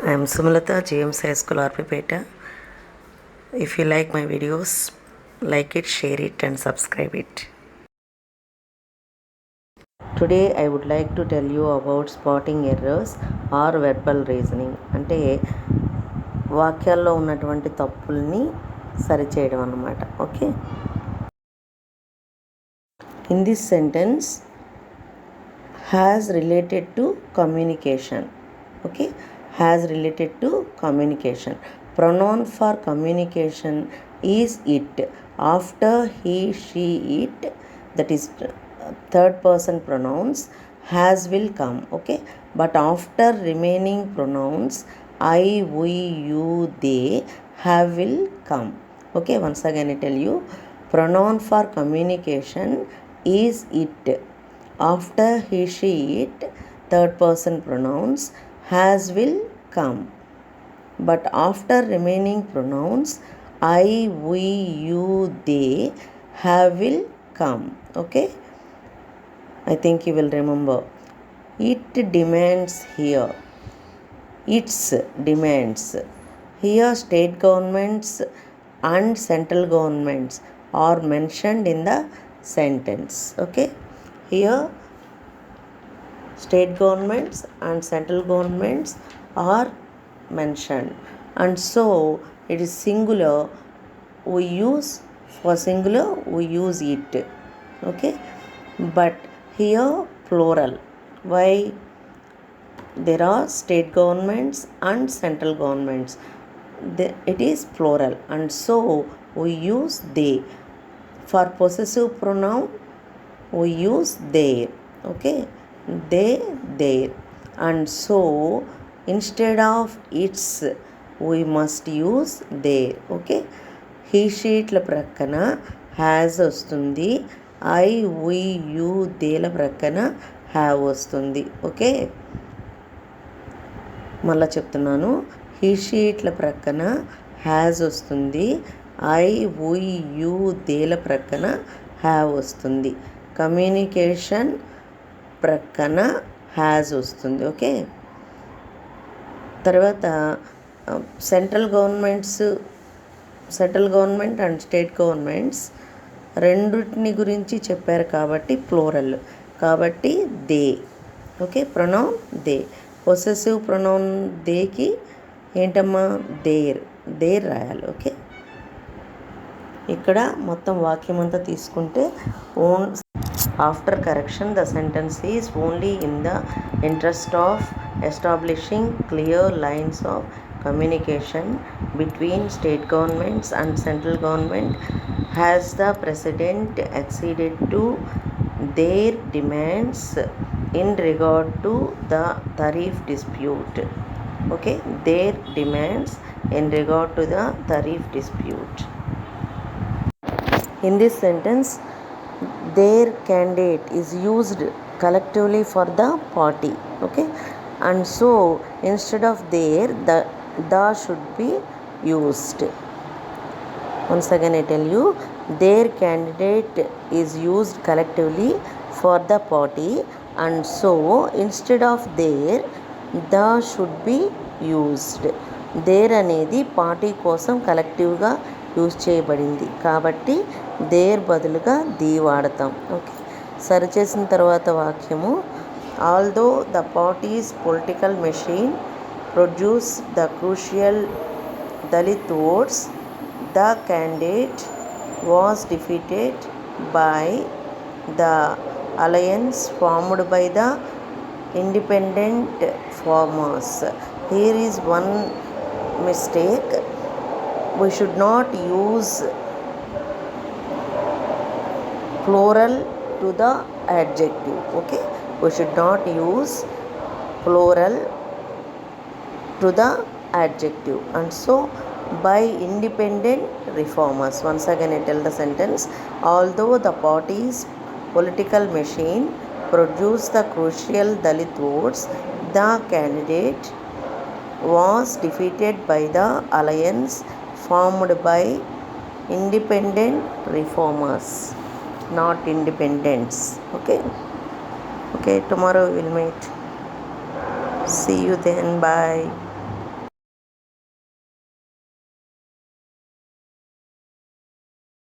I am Sumalata, GMC High School, RP. If you like my videos, like it, share it and subscribe it. Today I would like to tell you about spotting errors or verbal reasoning. అంటే వాక్యాల్లో ఉన్నటువంటి తప్పుల్ని సరిచేయడం అన్నమాట. Okay. In this sentence, has related to communication. Okay, has related to communication. Pronoun for communication is it. After he, she, it, that is third person pronouns, has will come. Okay, but after remaining pronouns I, we, you, they, have will come. Okay, once again I tell you, pronoun for communication is it. After he, she, it, third person pronouns, has will come. But after remaining pronouns I, we, you, they, have will come. Okay, I think you will remember. It demands here. Its demands. Here state governments and central governments are mentioned in the sentence. Okay, here state governments and central governments are mentioned, and so it is singular. We use, for singular we use it. Okay, but here plural. Why? There are state governments and central governments. It is plural, and so we use they. For possessive pronoun we use their. Okay, they, their, and so instead of its we must use their. Okay, he, she ల ప్రక్కన has వస్తుంది. I, we, you, they ల ప్రక్కన have వస్తుంది. Okay, మళ్ళీ చెప్తున్నాను. he, she ల ప్రక్కన has వస్తుంది. I, we, you, they ల ప్రక్కన have వస్తుంది. కమ్యూనికేషన్ ప్రక్కన హ్యాజ్ వస్తుంది. ఓకే, తర్వాత central government and state governments రెండింటిని గురించి చెప్పారు కాబట్టి ప్లూరల్, కాబట్టి they. Okay, pronoun they. Possessive pronoun దేకి ఏంటమ్మా దేర్ రాయాలి. ఓకే, ఇక్కడ మొత్తం వాక్యం అంతా తీసుకుంటే after correction the sentence is only in the interest of establishing clear lines of communication between state governments and central government. Has the president acceded to their demands in regard to the tariff dispute? Okay, their demands in regard to the tariff dispute. In this sentence, their candidate is used collectively for the party. Okay, and so instead of their, the should be used. Once again I tell you, their candidate is used collectively for the party, and so instead of their, the should be used. their అనేది party కోసం కలెక్టివ్గా use చేయబడింది కాబట్టి there బదులుగా the వాడతాం. Okay, సరిచేసిన తర్వాత వాక్యము, although the parties political machine produce the crucial Dalit votes, the candidate was defeated by the alliance formed by the independent farmers. Here is one mistake. We should not use plural to the adjective. Okay, we should not use plural to the adjective, and so by independent reformers. Once again I tell the sentence, although the party's political machine produced the crucial Dalit votes, the candidate was defeated by the alliance formed by independent reformers, not independents. Okay, tomorrow we will meet. See you then. Bye.